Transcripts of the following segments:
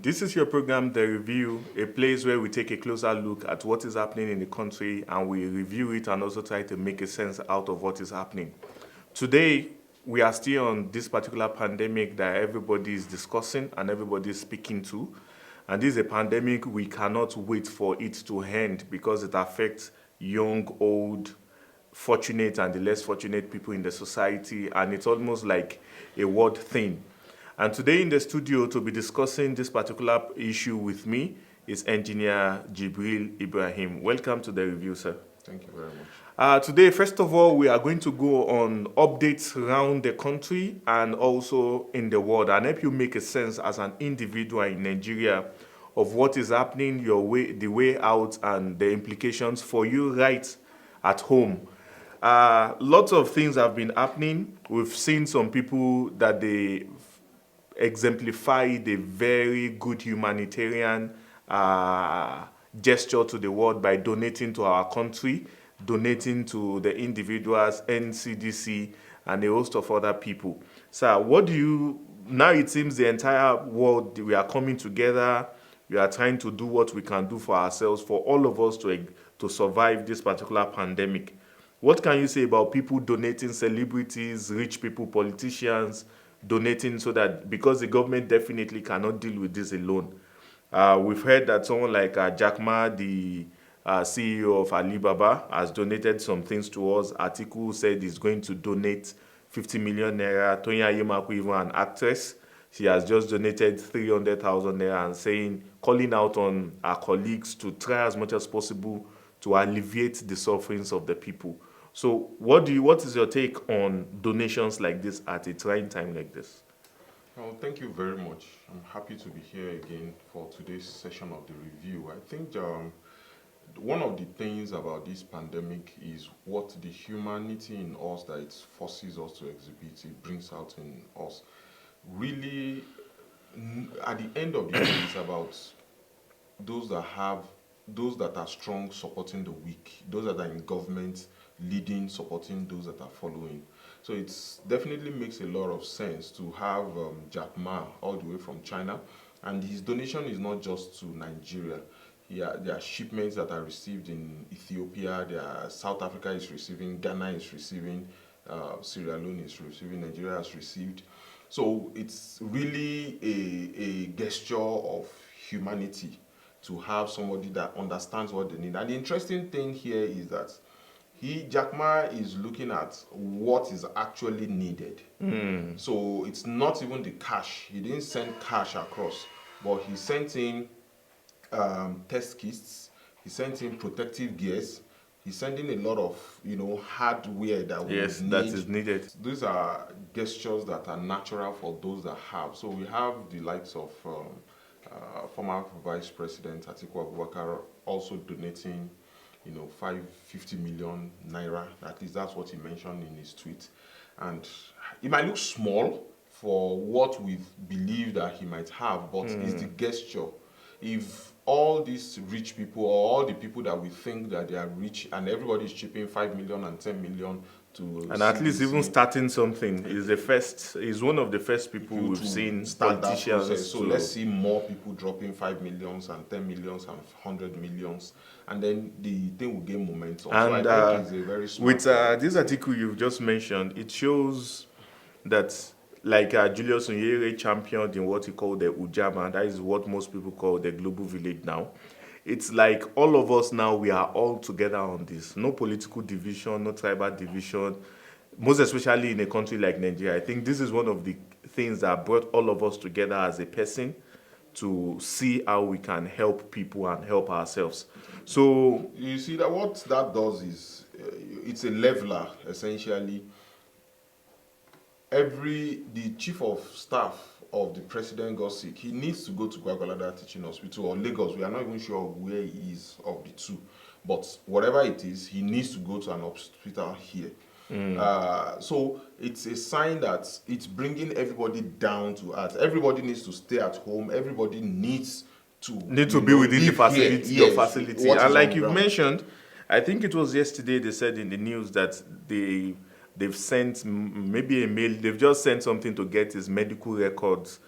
This is your program, The Review, a place where we take a closer look at what is happening in the country and we review it and also try to make a sense out of what is happening. Today, we are still on this particular pandemic that everybody is discussing and everybody is speaking to. And this is a pandemic we cannot wait for it to end because it affects young, old, fortunate and the less fortunate people in the society, and it's almost like a world thing. And today in the studio to be discussing this particular issue with me is engineer Jibril Ibrahim. Welcome to the review, sir. Thank you very much. Today, first of all, we are going to go on updates around the country and also in the world and help you make a sense as an individual in Nigeria of what is happening, the way out, and the implications for you right at home. Lots of things have been happening. We've seen some people that they exemplify the very good humanitarian gesture to the world by donating to our country, donating to the individuals, NCDC, and a host of other people. So now it seems the entire world, we are coming together, we are trying to do what we can do for ourselves, for all of us to survive this particular pandemic. What can you say about people donating, celebrities, rich people, politicians, donating so that, because the government definitely cannot deal with this alone. We've heard that someone like Jack Ma, the CEO of Alibaba, has donated some things to us. Atiku said he's going to donate 50 million naira. Tonya Yemaku, even an actress, she has just donated 300,000 naira and calling out on our colleagues to try as much as possible to alleviate the sufferings of the people. So what is your take on donations like this at a trying time like this? Well, thank you very much. I'm happy to be here again for today's session of the review. I think one of the things about this pandemic is what the humanity in us that it forces us to exhibit, it brings out in us. Really, at the end of the day, it's about those that are strong supporting the weak, those that are in government leading, supporting those that are following. So it definitely makes a lot of sense to have Jack Ma all the way from China, and his donation is not just to Nigeria. There are shipments that are received in Ethiopia, South Africa is receiving, Ghana is receiving, Sierra Leone is receiving, Nigeria has received. So it's really a gesture of humanity to have somebody that understands what they need. And the interesting thing here is that Jack Ma is looking at what is actually needed. So it's not even the cash. He didn't send cash across, but he sent in test kits. He sent in protective gears. He's sending a lot of hardware that we need. That is needed. These are gestures that are natural for those that have. So we have the likes of former Vice President Atiku Abubakar also donating 550 million naira. At least that's what he mentioned in his tweet. And it might look small for what we believe that he might have, but it's the gesture. If all these rich people, or all the people that we think that they are rich, and everybody is chipping 5 million and 10 million to, and at least even starting something is one of the first people we've seen, politicians. So let's see more people dropping 5 millions and 10 millions and 100 millions, and then the thing will gain momentum. And so I think it's a very smart with this article you've just mentioned, it shows that Julius Nyerere championed in what he called the Ujamaa, that is what most people call the global village now. It's like all of us now, we are all together on this. No political division, no tribal division, most especially in a country like Nigeria. I think this is one of the things that brought all of us together as a person to see how we can help people and help ourselves. So you see that what that does is it's a leveler, essentially. The chief of staff of the president got sick. He needs to go to Gwagwalada Teaching Hospital or Lagos. We are not even sure where he is of the two. But whatever it is, he needs to go to an hospital here. So it's a sign that it's bringing everybody down to earth. Everybody needs to stay at home. Everybody needs to be within the facility. Yes, facility. And like you mentioned, I think it was yesterday they said in the news that they've sent maybe a mail. They've just sent something to get his medical records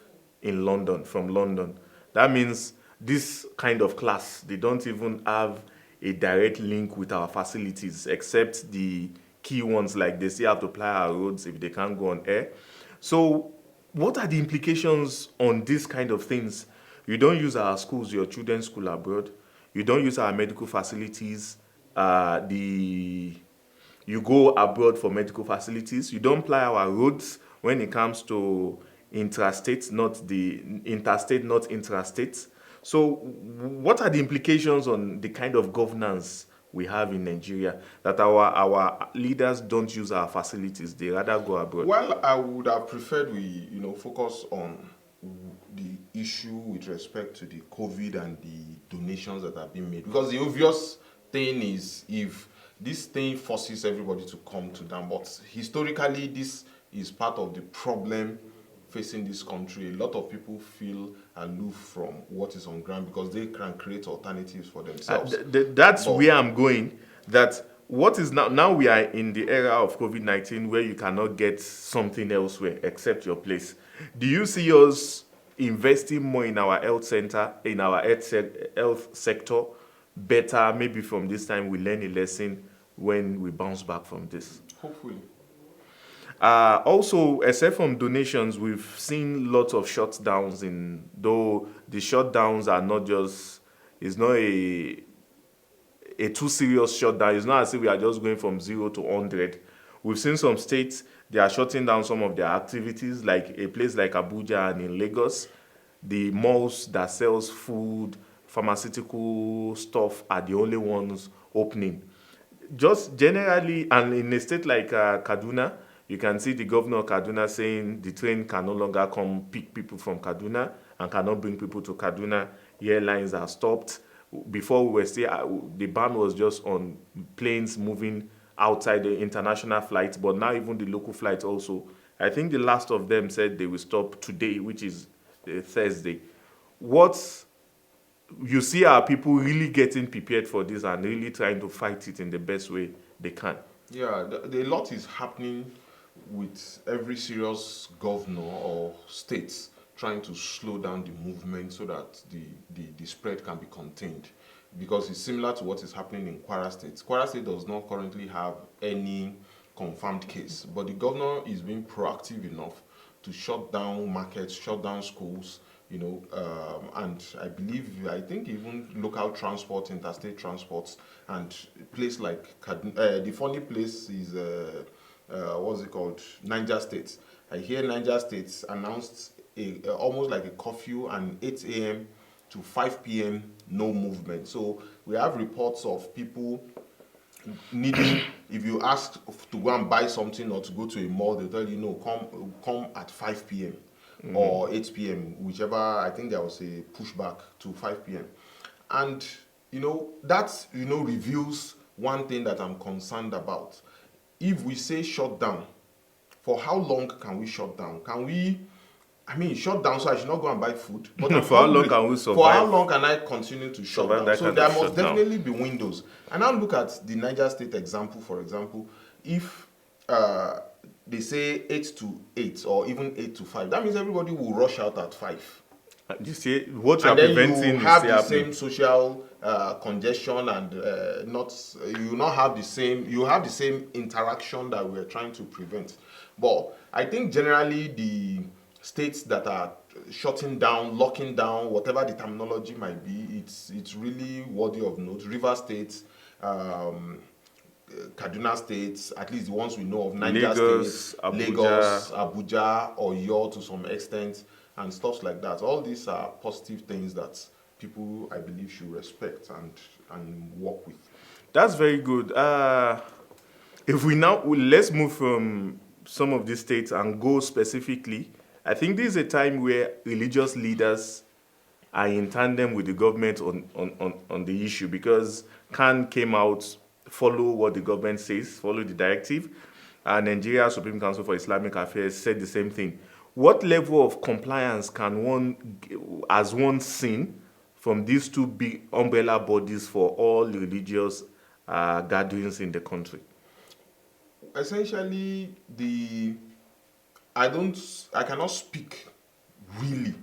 from London. That means this kind of class, they don't even have a direct link with our facilities, except the key ones, like they still have to ply our roads if they can't go on air. So, what are the implications on these kind of things? You don't use our schools, your children's school abroad. You don't use our medical facilities. The You go abroad for medical facilities. You don't ply our roads when it comes to intrastate, not the interstate, not intrastate. So, what are the implications on the kind of governance we have in Nigeria, that our leaders don't use our facilities, they rather go abroad? Well, I would have preferred we, focus on the issue with respect to the COVID and the donations that have been made. Because the obvious thing is, if this thing forces everybody to come to them, but historically this is part of the problem facing this country. A lot of people feel aloof from what is on ground because they can create alternatives for themselves. That's But where I'm going. That what is now we are in the era of COVID-19 where you cannot get something elsewhere except your place. Do you see us investing more in our health center, in our health sector, better? Maybe from this time we learn a lesson when we bounce back from this. hopefully, Also, except from donations, we've seen lots of shutdowns. In though the shutdowns are not just, it's not a too serious shutdown. It's not as if we are just going from 0 to 100. We've seen some states, they are shutting down some of their activities, like a place like Abuja and in Lagos. The malls that sells food, pharmaceutical stuff are the only ones opening. Just generally, and in a state like Kaduna, you can see the governor of Kaduna saying the train can no longer come pick people from Kaduna and cannot bring people to Kaduna. Airlines are stopped. Before we were still, the ban was just on planes moving outside the international flights, but now even the local flights also. I think the last of them said they will stop today, which is Thursday. What you see are people really getting prepared for this and really trying to fight it in the best way they can. yeah, a lot is happening with every serious governor or states trying to slow down the movement so that the spread can be contained. Because it's similar to what is happening in Kwara State. Kwara State does not currently have any confirmed case, but the governor is being proactive enough to shut down markets, shut down schools, and I think even local transport, interstate transports, and place like the funny place is what's it called? Niger State. I hear Niger State announced almost like a curfew and 8 a.m. to 5 p.m. no movement. So we have reports of people needing, if you ask to go and buy something or to go to a mall, they tell you no, come at 5 p.m. or 8 p.m. whichever. I think there was a pushback to 5 p.m. And that reveals one thing that I'm concerned about. If we say shut down, for how long can we shut down? Shut down so I should not go and buy food. But I'm For how long hungry. can we survive? For how long can I continue to shut Survive down? that So kind there of must shutdown. definitely be windows. And now look at the Niger State example, for example. If they say 8 to 8 or even 8 to 5, that means everybody will rush out at 5. You see, what you are And then preventing you is have still the happening. same social congestion and not you not have the same interaction that we're trying to prevent. But I think generally the states that are shutting down, locking down, whatever the terminology might be, it's really worthy of note. River State, Kaduna States, at least the ones we know of, Niger Lagos, State, Abuja. Lagos, Abuja, Oyo to some extent, and stuff like that. All these are positive things that people, I believe, should respect and work with. That's very good. If we now let's move from some of these states and go specifically. I think this is a time where religious leaders are in tandem with the government on the issue, because Khan came out, follow what the government says, follow the directive, and Nigeria Supreme Council for Islamic Affairs said the same thing. What level of compliance can has one seen from these two big umbrella bodies for all religious gatherings in the country? Essentially, I cannot speak really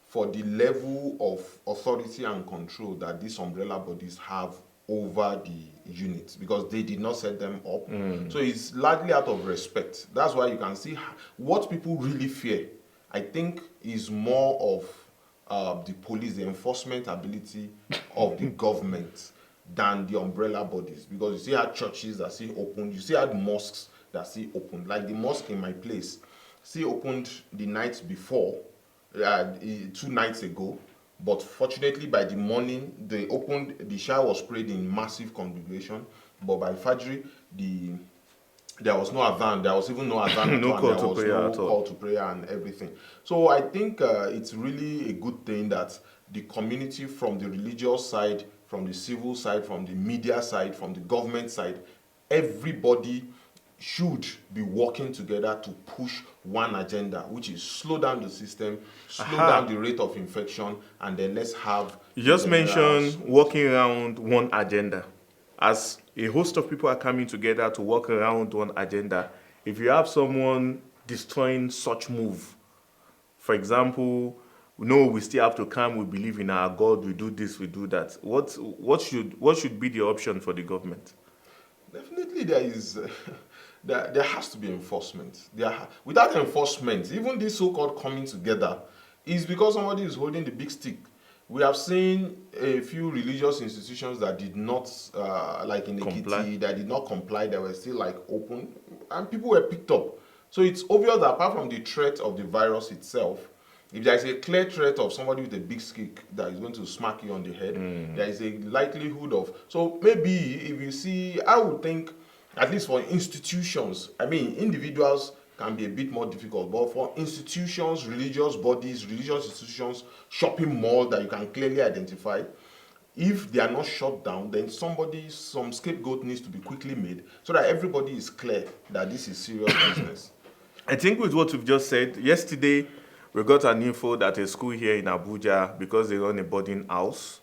for the level of authority and control that these umbrella bodies have over the units, because they did not set them up. So it's largely out of respect. That's why you can see what people really fear, I think, is more of the police, the enforcement ability of the government than the umbrella bodies. Because you see how churches that see opened, you see how mosques that see opened. Like the mosque in my place, see opened the night before, 2 nights ago. But fortunately, by the morning, they opened, the Shah was prayed in massive congregation. But by Fajr, there was no adhan. There was even no adhan at No all. call And to there was prayer no at all. call to prayer and everything. So I think it's really a good thing that the community, from the religious side, from the civil side, from the media side, from the government side, everybody should be working together to push one agenda, which is slow down the system, slow down the rate of infection, and then let's have You a just general mentioned smooth. working around one agenda. As a host of people are coming together to work around one agenda, if you have someone destroying such move, for example, no, we still have to come, we believe in our God, we do this, we do that. What should be the option for the government? Definitely, there is there has to be enforcement. Without enforcement, even this so-called coming together is because somebody is holding the big stick. We have seen a few religious institutions that did not, like in Comply? Ekiti, that did not comply. They were still like open, and people were picked up. So it's obvious that apart from the threat of the virus itself, if there is a clear threat of somebody with a big stick that is going to smack you on the head, there is a likelihood of. So maybe if you see, I would think, at least for institutions, I mean, individuals can be a bit more difficult, but for institutions, religious bodies, religious institutions, shopping mall that you can clearly identify, if they are not shut down, then some scapegoat needs to be quickly made so that everybody is clear that this is serious business. I think with what you've just said, yesterday we got an info that a school here in Abuja, because they run a boarding house,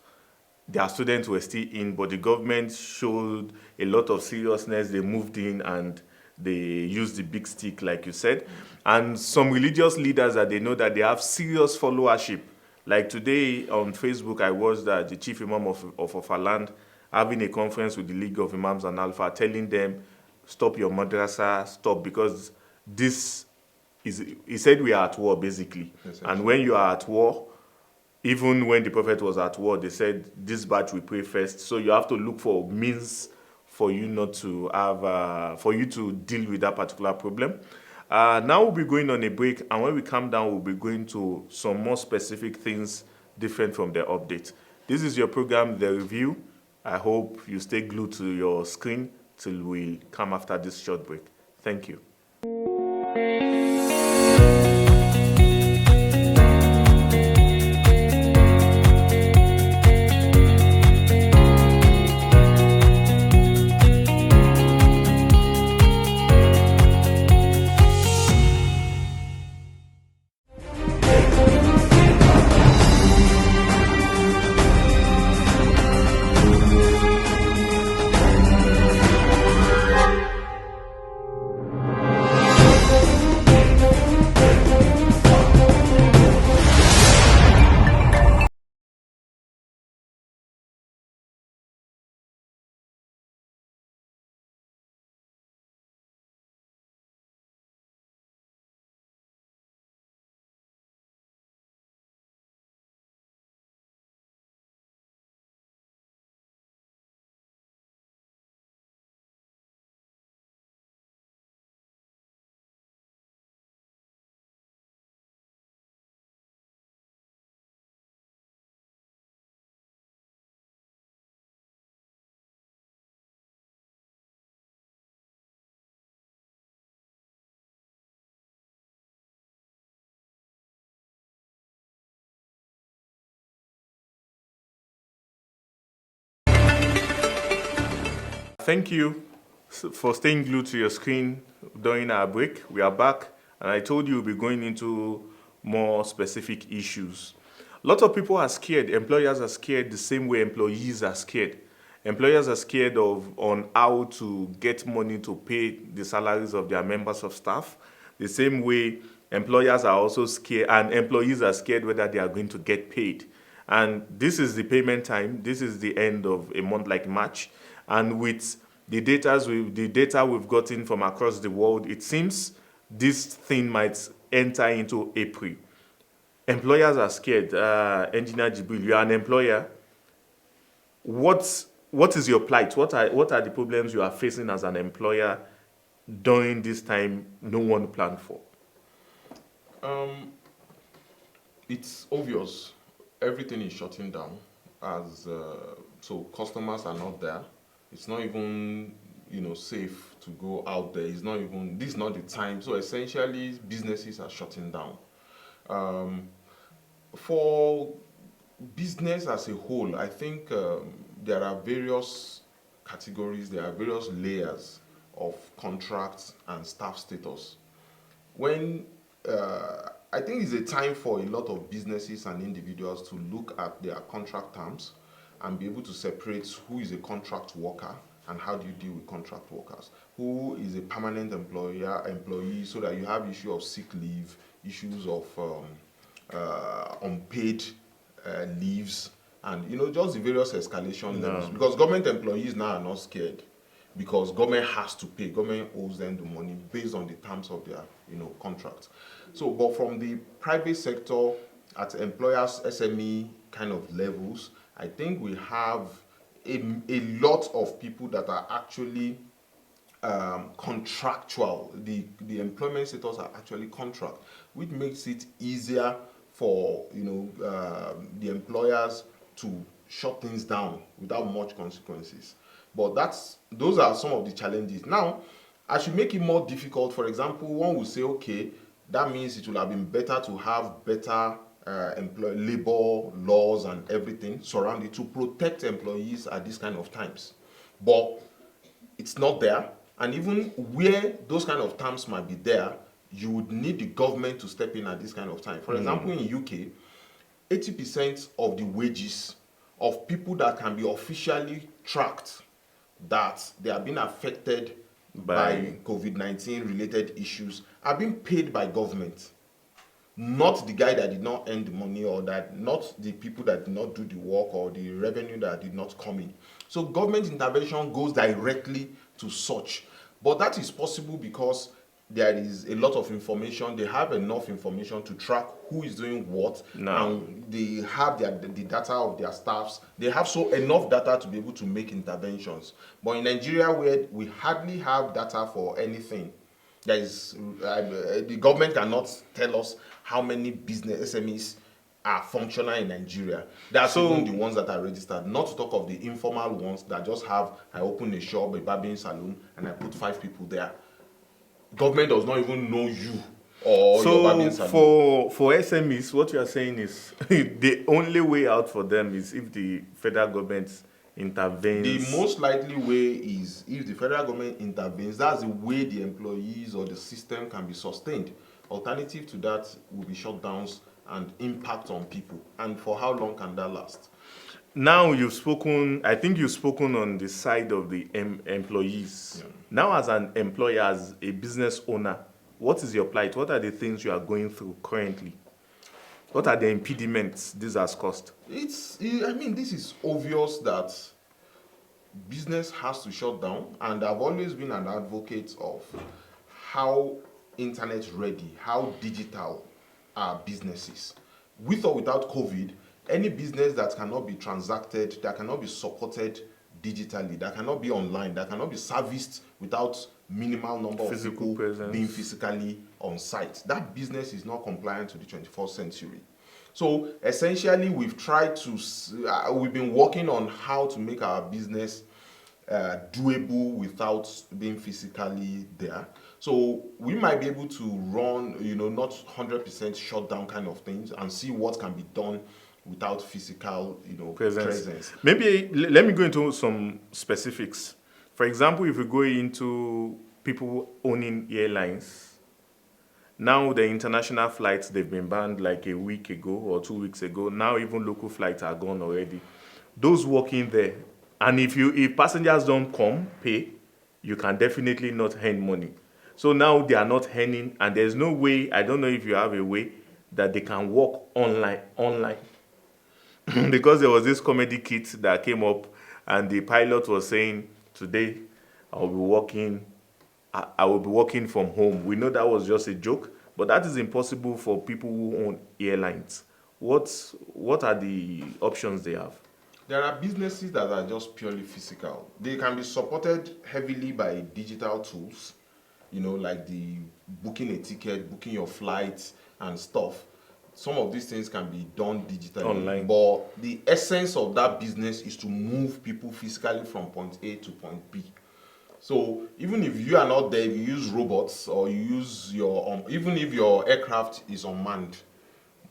their students were still in, but the government showed a lot of seriousness. They moved in and they used the big stick, like you said. And some religious leaders that they know that they have serious followership. Like today on Facebook, I watched that the chief imam of our land having a conference with the League of Imams and Alpha, telling them, stop your madrasa, stop, because this is, he said we are at war, basically. And when you are at war, even when the prophet was at war, they said, this batch we pray first. So you have to look for means for you not to have, for you to deal with that particular problem. Now we'll be going on a break, and when we come down, we'll be going to some more specific things different from the update. This is your program, The Review. I hope you stay glued to your screen till we come after this short break. Thank you. Thank you for staying glued to your screen during our break. We are back, and I told you we'll be going into more specific issues. A lot of people are scared. Employers are scared the same way employees are scared. Employers are scared of on how to get money to pay the salaries of their members of staff, the same way Employers are also scared, and employees are scared whether they are going to get paid. And this is the payment time. This is the end of a month like March. And with the data we've gotten from across the world, it seems this thing might enter into April. Employers are scared. Engineer Jibril, you are an employer. What is your plight? What are the problems you are facing as an employer during this time no one planned for? Um, it's obvious everything is shutting down as so customers are not there. It's not even safe to go out there. It's not even this is not the time. So essentially, businesses are shutting down. Um, for business as a whole, I think there are various categories, there are various layers of contracts and staff status. When I think it's a time for a lot of businesses and individuals to look at their contract terms and be able to separate who is a contract worker and how do you deal with contract workers, who is a permanent employee, so that you have issue of sick leave, issues of unpaid leaves, and just the various escalation levels. Because government employees now are not scared because government has to pay. Government owes them the money based on the terms of their contract. So, but from the private sector at employers SME kind of levels, I think we have a lot of people that are actually contractual. The employment status are actually contract, which makes it easier for the employers to shut things down without much consequences. But those are some of the challenges. Now, I should make it more difficult. For example, one will say, okay, that means it will have been better to have better labor laws and everything surrounding to protect employees at these kind of times. But it's not there. And even where those kind of terms might be there, you would need the government to step in at this kind of time. For example, in UK, 80% of the wages of people that can be officially tracked that they are being affected by COVID-19 related issues are being paid by government. Not the guy that did not earn the money, or that not the people that did not do the work, or the revenue that did not come in. So government intervention goes directly to such. But that is possible because there is a lot of information. They have enough information to track who is doing what, and they have the data of their staffs. They have enough data to be able to make interventions. But in Nigeria, where we hardly have data for anything, there is the government cannot tell us how many business SMEs are functional in Nigeria. That's even the ones that are registered, not to talk of the informal ones that just have, I open a shop, a barbering salon, and I put 5 people there. Government does not even know you or your barbering salon. For SMEs, what you are saying is the only way out for them is if the federal government intervenes. The most likely way is if the federal government intervenes. That's the way the employees or the system can be sustained. Alternative to that will be shutdowns and impact on people. And for how long can that last? Now I think you've spoken on the side of the employees. Yeah. Now, as an employer, as a business owner, what is your plight? What are the things you are going through currently? What are the impediments this has caused? This is obvious that business has to shut down, and I've always been an advocate of how internet ready, how digital are businesses. With or without COVID, any business that cannot be transacted, that cannot be supported digitally, that cannot be online, that cannot be serviced without minimal number of people being physically on site, that business is not compliant to the 21st century. So essentially, we've been working on how to make our business doable without being physically there. So we might be able to run, not 100% shutdown kind of things, and see what can be done without physical, presence. Maybe let me go into some specifics. For example, if we go into people owning airlines, now the international flights, they've been banned like a week ago or 2 weeks ago. Now even local flights are gone already. Those working there, and if passengers don't come pay, you can definitely not earn money. So now they are not earning, and there's no way, I don't know if you have a way that they can work online. Because there was this comedy kit that came up, and the pilot was saying, today I'll be working I will be working from home. We know that was just a joke, but that is impossible for people who own airlines. What are the options they have? There are businesses that are just purely physical. They can be supported heavily by digital tools, like the booking a ticket, booking your flights and stuff. Some of these things can be done digitally. Online. But the essence of that business is to move people physically from point A to point B. So even if you are not there, if you use robots or you use even if your aircraft is unmanned,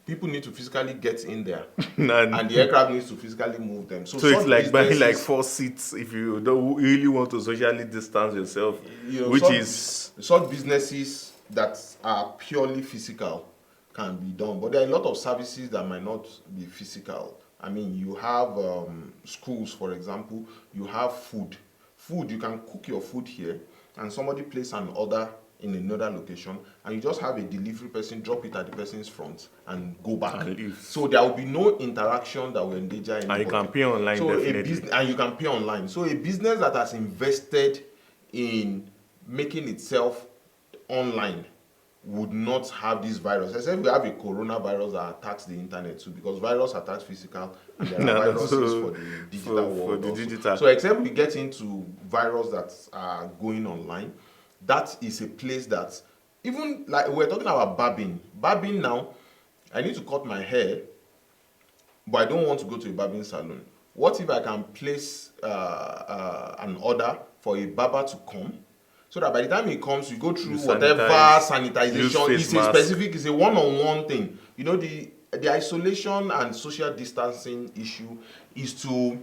people need to physically get in there, and the aircraft needs to physically move them. So it's like buying like 4 seats if you don't really want to socially distance yourself, such businesses that are purely physical can be done. But there are a lot of services that might not be physical. I mean, you have schools, for example. You have food. You can cook your food here, and somebody place an order in another location, and you just have a delivery person drop it at the person's front and go back. So there will be no interaction that will endanger anybody. And you can pay online, so definitely. And you can pay online. So a business that has invested in making itself online would not have this virus. Except we have a coronavirus that attacks the internet too, because virus attacks physical, and there are viruses for the digital world. For the digital. So except we get into virus that are going online, that is a place that, even like we're talking about barbing. Barbing now, I need to cut my hair, but I don't want to go to a barbing salon. What if I can place an order for a barber to come, so that by the time he comes, you go through whatever sanitization. It's a one-on-one thing. The isolation and social distancing issue is to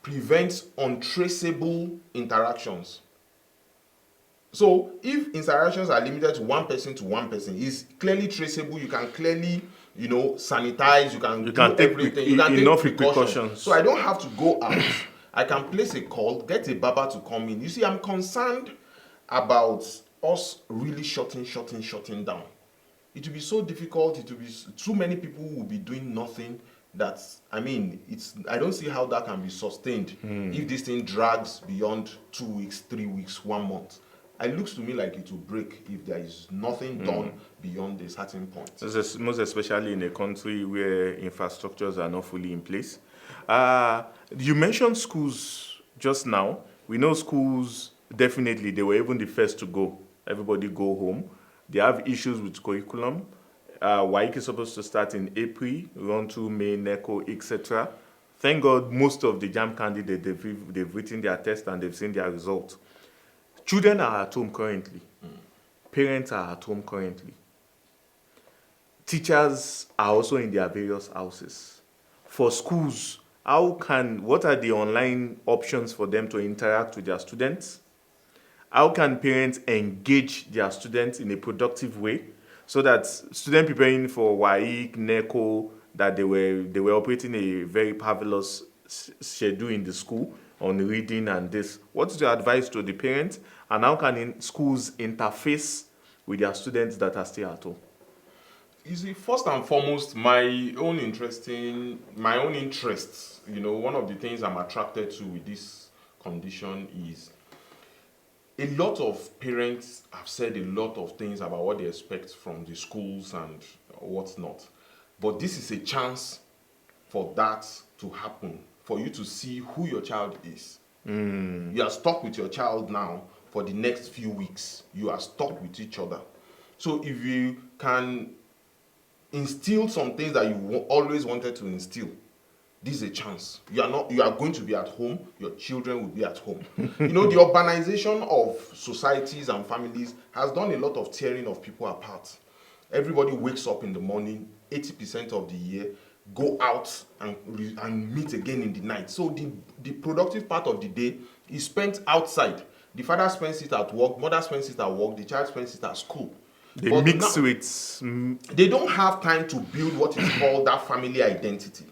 prevent untraceable interactions. So if interactions are limited to one person, it's clearly traceable. You can clearly, sanitize. You can do everything. You can enough take precautions. So I don't have to go out. I can place a call, get a barber to come in. You see, I'm concerned about us really shutting down. It will be so difficult. It will be too many people will be doing nothing. I don't see how that can be sustained if this thing drags beyond 2 weeks, 3 weeks, 1 month. It looks to me like it will break if there is nothing done beyond a certain point. Most especially in a country where infrastructures are not fully in place. You mentioned schools just now. We know schools, definitely, they were even the first to go. Everybody go home. They have issues with curriculum. WAEC is supposed to start in April, run through May, NECO, etc. Thank God most of the JAM candidates, they've written their test and they've seen their results. Children are at home currently. Parents are at home currently. Teachers are also in their various houses. For schools, what are the online options for them to interact with their students? How can parents engage their students in a productive way so that students preparing for WAEC, NECO, that they were operating a very parvelous schedule in the school on reading and this? What is your advice to the parents, and how can schools interface with their students that are still at home? You see, first and foremost, my own interests, one of the things I'm attracted to with this condition is a lot of parents have said a lot of things about what they expect from the schools and what's not. But this is a chance for that to happen, for you to see who your child is. You are stuck with your child now for the next few weeks. You are stuck with each other. So if you can instill some things that you always wanted to instill, this is a chance. You are going to be at home. Your children will be at home. The urbanization of societies and families has done a lot of tearing of people apart. Everybody wakes up in the morning, 80% of the year, go out and meet again in the night. So the productive part of the day is spent outside. The father spends it at work, mother spends it at work, the child spends it at school. They mix with... They don't have time to build what is called that family identity.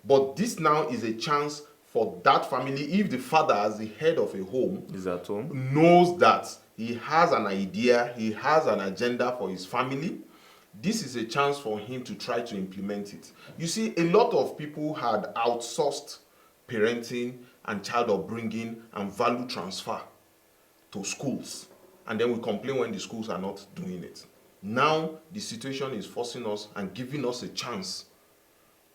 But this now is a chance for that family, if the father, as the head of a home, is at home, knows that he has an idea, he has an agenda for his family, this is a chance for him to try to implement it. You see, a lot of people had outsourced parenting and child upbringing and value transfer to schools, and then we complain when the schools are not doing it. Now the situation is forcing us and giving us a chance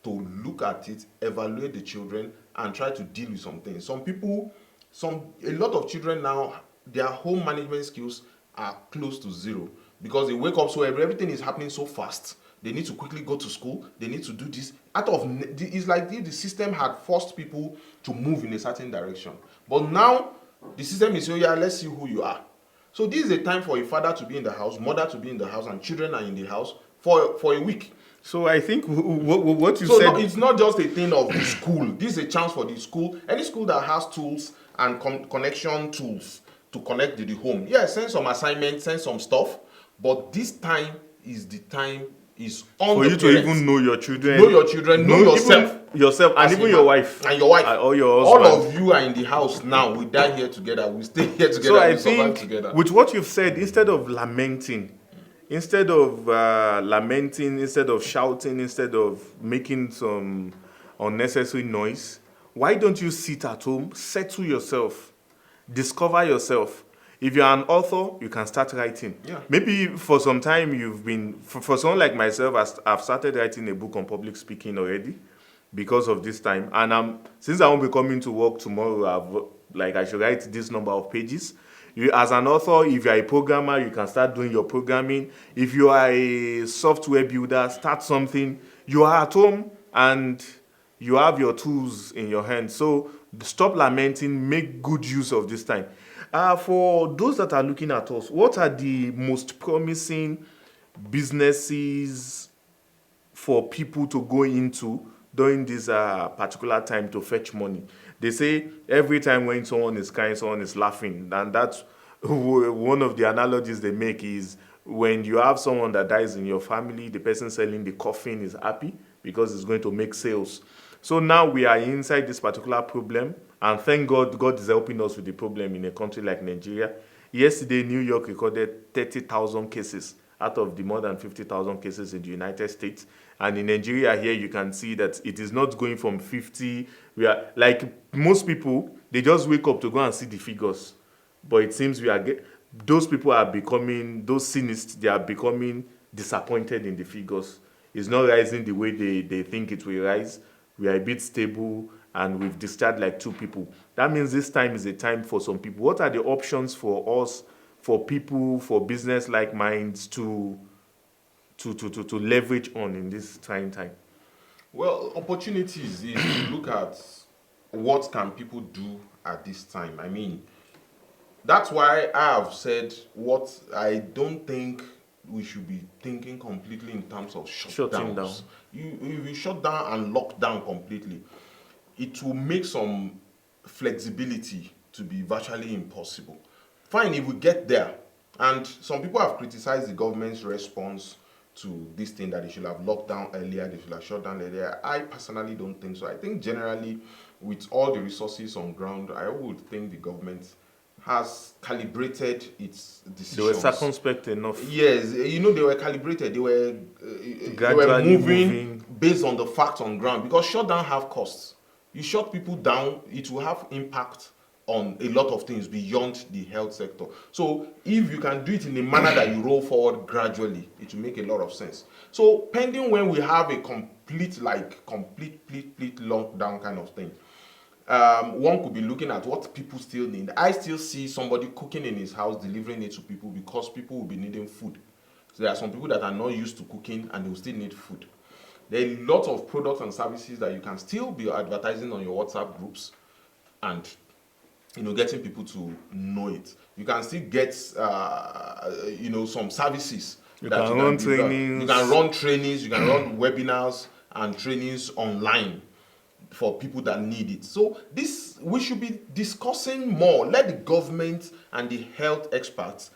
to look at it, evaluate the children, and try to deal with some things. A lot of children now, their home management skills are close to zero because they wake up so everything is happening so fast. They need to quickly go to school. They need to do this. It's like if the system had forced people to move in a certain direction. But now the system is, oh yeah, let's see who you are. So this is a time for a father to be in the house, mother to be in the house, and children are in the house for a week. So I think what you So said. it's not just a thing of the school. This is a chance for the school. Any school that has tools and connection tools to connect to the home. Yeah, send some assignments, send some stuff. But this time is the time is on For the you to parents. even know your children, Know your children, know yourself. Yourself, and As even a your man, wife. and your wife. Or your All husband. of you are in the house now. We die here together. We stay here together. So I we survive think together. with what you've said, instead of lamenting, instead of shouting, instead of making some unnecessary noise, why don't you sit at home, settle yourself, discover yourself? If you're an author, you can start writing. Yeah. Maybe for some time you've been, for someone like myself, I've started writing a book on public speaking already because of this time. And since I won't be coming to work tomorrow, I should write this number of pages. As an author, if you're a programmer, you can start doing your programming. If you are a software builder, start something. You are at home and you have your tools in your hand. So stop lamenting, make good use of this time. For those that are looking at us, what are the most promising businesses for people to go into during this particular time to fetch money? They say every time when someone is crying, someone is laughing. And that's one of the analogies they make is when you have someone that dies in your family, the person selling the coffin is happy because it's going to make sales. So now we are inside this particular problem, and thank God, God is helping us with the problem in a country like Nigeria. Yesterday, New York recorded 30,000 cases out of the more than 50,000 cases in the United States. And in Nigeria here, you can see that it is not going from 50. We are like most people, they just wake up to go and see the figures. But it seems those people are becoming, those cynics, they are becoming disappointed in the figures. It's not rising the way they think it will rise. We are a bit stable and we've discharged like 2 people. That means this time is a time for some people. What are the options for us, for people, for business like minds to leverage on in this trying time? Well, opportunities, if you look at what can people do at this time. I mean, that's why I have said what I don't think we should be thinking completely in terms of Shutting down. shutdowns. If you shut down and lock down completely, it will make some flexibility to be virtually impossible. Fine if we get there, and some people have criticized the government's response to this thing that they should have locked down earlier, they should have shut down earlier. I personally don't think so. I think generally, with all the resources on ground, I would think the government has calibrated its decisions. They were circumspect enough. Yes, they were calibrated. They were Gradually moving based on the facts on ground, because shutdown have costs. You shut people down, it will have impact on a lot of things beyond the health sector. So if you can do it in a manner that you roll forward gradually, it will make a lot of sense. So pending when we have a complete lockdown kind of thing, one could be looking at what people still need. I still see somebody cooking in his house, delivering it to people, because people will be needing food. So there are some people that are not used to cooking and they will still need food. There are lots of products and services that you can still be advertising on your WhatsApp groups and getting people to know it. You can still get some services You can run trainings. You can run trainings, you can run webinars and trainings online for people that need it. So we should be discussing more. Let the government and the health experts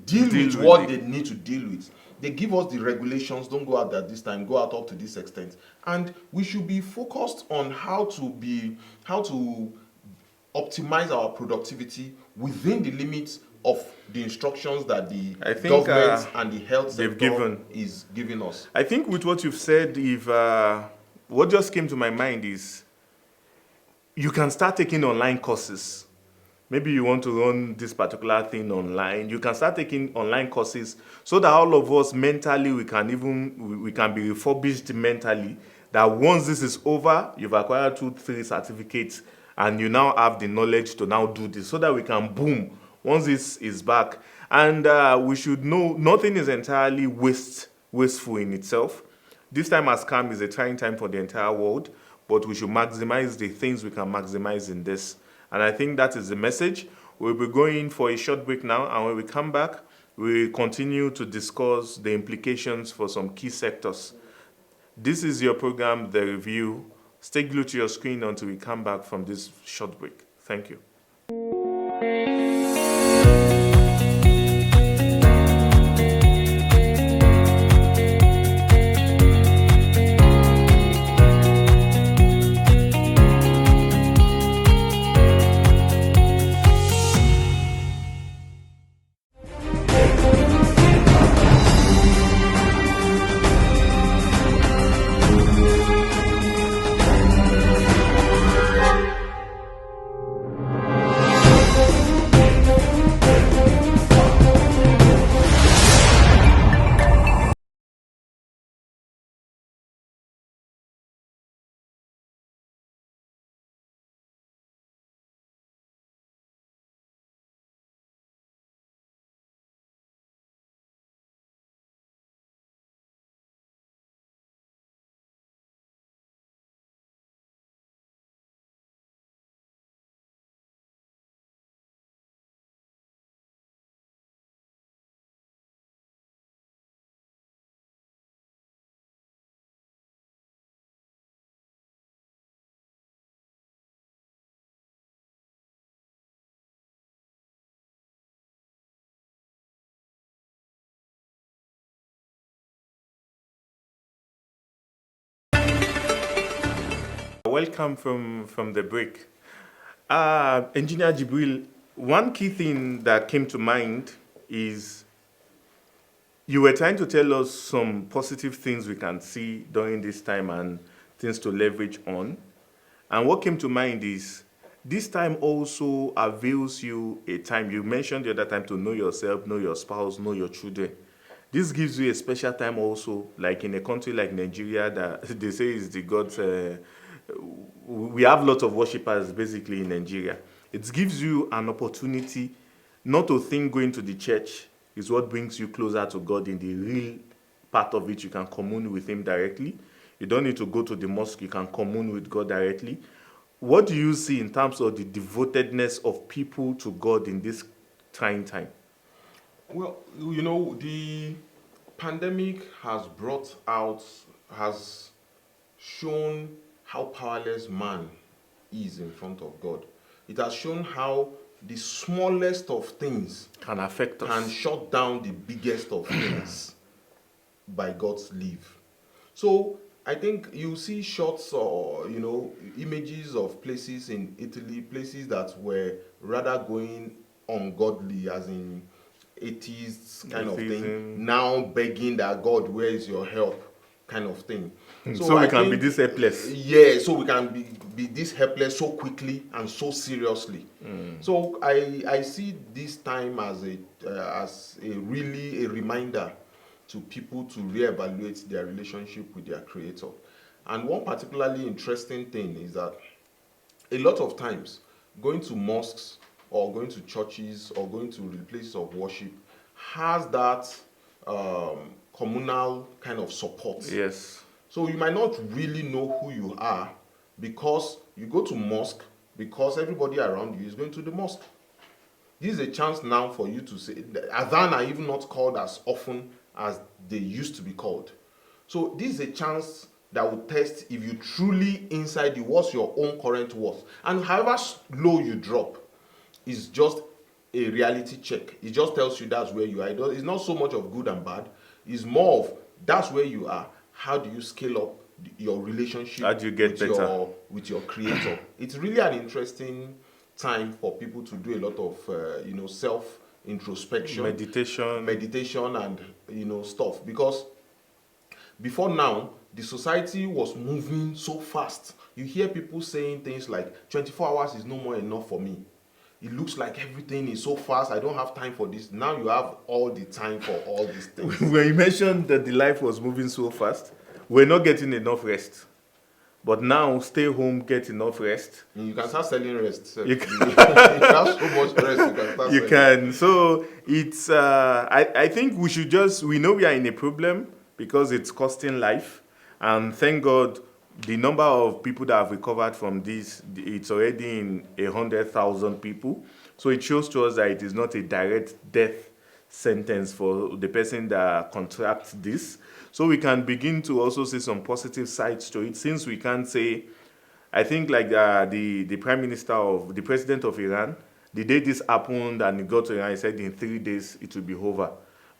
deal with what they need to deal with. They give us the regulations, don't go out at this time, go out up to this extent. And we should be focused on how to optimize our productivity within the limits of the instructions that the I think government and the health they've sector given. is giving us. I think with what you've said, if what just came to my mind is you can start taking online courses. Maybe you want to run this particular thing online. You can start taking online courses so that all of us mentally we can be refurbished mentally. That once this is over, you've acquired 2, 3 certificates, and you now have the knowledge to now do this, so that we can boom once this is back. And we should know nothing is entirely wasteful in itself. This time has come is a trying time for the entire world, but we should maximize the things we can maximize in this. And I think that is the message. We'll be going for a short break now, and when we come back, we continue to discuss the implications for some key sectors. This is your program, The Review. Stay glued to your screen until we come back from this short break. Thank you. Welcome from the break. Engineer Jibril, one key thing that came to mind is you were trying to tell us some positive things we can see during this time and things to leverage on. And what came to mind is this time also avails you a time. You mentioned the other time to know yourself, know your spouse, know your children. This gives you a special time also, like in a country like Nigeria that they say is the God's. We have lots of worshippers basically in Nigeria. It gives you an opportunity not to think going to the church is what brings you closer to God in the real part of it. You can commune with Him directly. You don't need to go to the mosque. You can commune with God directly. What do you see in terms of the devotedness of people to God in this trying time? Well, the pandemic has shown how powerless man is in front of God. It has shown how the smallest of things Can affect us. can shut down the biggest of things by God's leave. So I think you see shots or images of places in Italy, places that were rather going ungodly, as in atheists kind of thing, now begging that God, where is your help, kind of thing. So we can be this helpless. Yeah, so we can be this helpless so quickly and so seriously. So I see this time as a really a reminder to people to reevaluate their relationship with their Creator. And one particularly interesting thing is that a lot of times going to mosques or going to churches or going to places of worship has that communal kind of support. Yes. So you might not really know who you are because you go to mosque because everybody around you is going to the mosque. This is a chance now for you to say, Adhan are even not called as often as they used to be called. So this is a chance that will test if you truly inside you, what's your own current worth. And however low you drop is just a reality check. It just tells you that's where you are. It's not so much of good and bad. It's more of that's where you are. How do you scale up your relationship How do you get better with your Creator? It's really an interesting time for people to do a lot of self introspection, Meditation. and stuff. Because before now, the society was moving so fast. You hear people saying things like 24 hours is no more enough for me. It looks like everything is so fast. I don't have time for this. Now you have all the time for all these things. When you mentioned that the life was moving so fast, we're not getting enough rest. But now, stay home, get enough rest. You can start selling rest. You You have so much rest, you can start You selling. can. So it's. I think we should just. We know we are in a problem because it's costing life, and thank God, the number of people that have recovered from this, it's already in 100,000 people. So it shows to us that it is not a direct death sentence for the person that contracts this. So we can begin to also see some positive sides to it, since we can say, I think like the president of Iran, the day this happened and he got to Iran, he said in 3 days it will be over.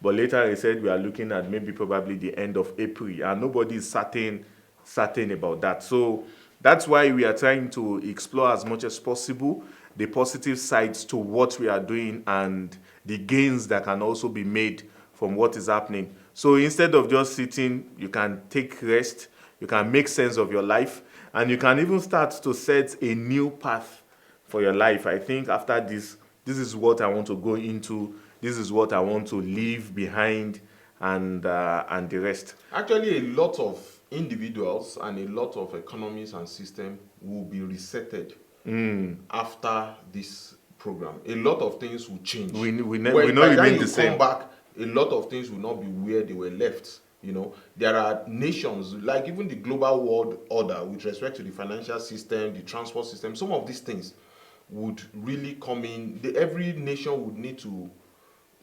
But later he said we are looking at maybe probably the end of April, and nobody is certain about that. So that's why we are trying to explore as much as possible the positive sides to what we are doing and the gains that can also be made from what is happening. So instead of just sitting, you can take rest, you can make sense of your life, and you can even start to set a new path for your life. I think after this is what I want to go into, this is what I want to leave behind, and the rest. Actually, a lot of individuals and a lot of economies and system will be resetted after this program. A lot of things will change. We When not by the time remain you the same. come back, a lot of things will not be where they were left. There are nations, like even the global world order with respect to the financial system, the transport system, some of these things would really come in. Every nation would need to,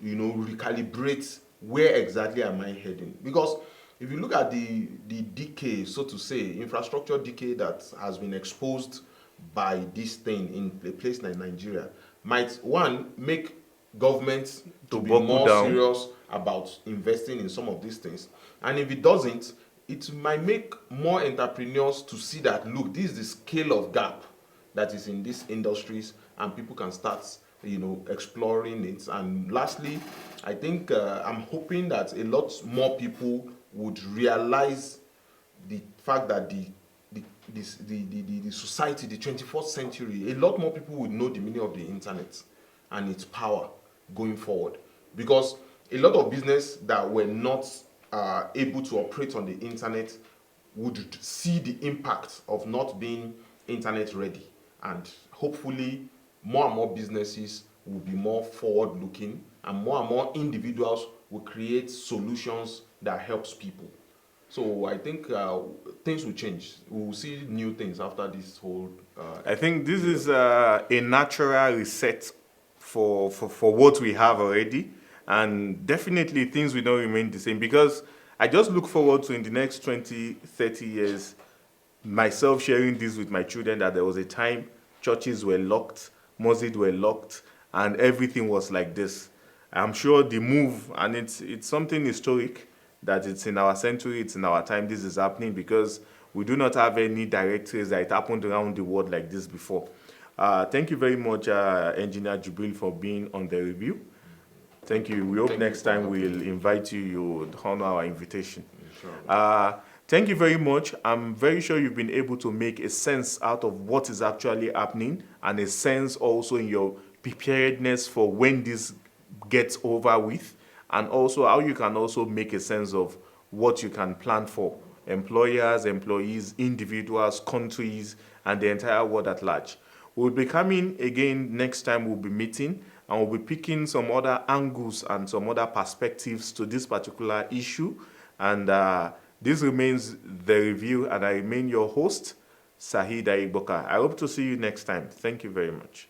recalibrate where exactly am I heading. Because if you look at the decay, so to say, infrastructure decay that has been exposed by this thing in a place like Nigeria, might make governments to be buckle more down. serious about investing in some of these things. And if it doesn't, it might make more entrepreneurs to see that, look, this is the scale of gap that is in these industries, and people can start exploring it. And lastly, I think I'm hoping that a lot more people would realize the fact that the society, the 21st century, a lot more people would know the meaning of the internet and its power going forward. Because a lot of business that were not able to operate on the internet would see the impact of not being internet ready, and hopefully more and more businesses will be more forward looking, and more individuals will create solutions that helps people. So I think things will change. We will see new things after this whole I think this is a natural reset for what we have already, and definitely things will not remain the same, because I just look forward to, in the next 20, 30 years, myself sharing this with my children, that there was a time churches were locked, mosques were locked, and everything was like this. I'm sure the move, and it's something historic, that it's in our century, it's in our time, this is happening, because we do not have any direct trace that it happened around the world like this before. Thank you very much, Engineer Jubril, for being on the review. Thank you. We hope Thank next you for time we'll invite you, you'll honor our invitation. Inshallah. Thank you very much. I'm very sure you've been able to make a sense out of what is actually happening, and a sense also in your preparedness for when this gets over with, and also how you can also make a sense of what you can plan for employers, employees, individuals, countries, and the entire world at large. We'll be coming again next time. We'll be meeting, and we'll be picking some other angles and some other perspectives to this particular issue. And this remains the review, and I remain your host, Sahid Aiboka. I hope to see you next time. Thank you very much.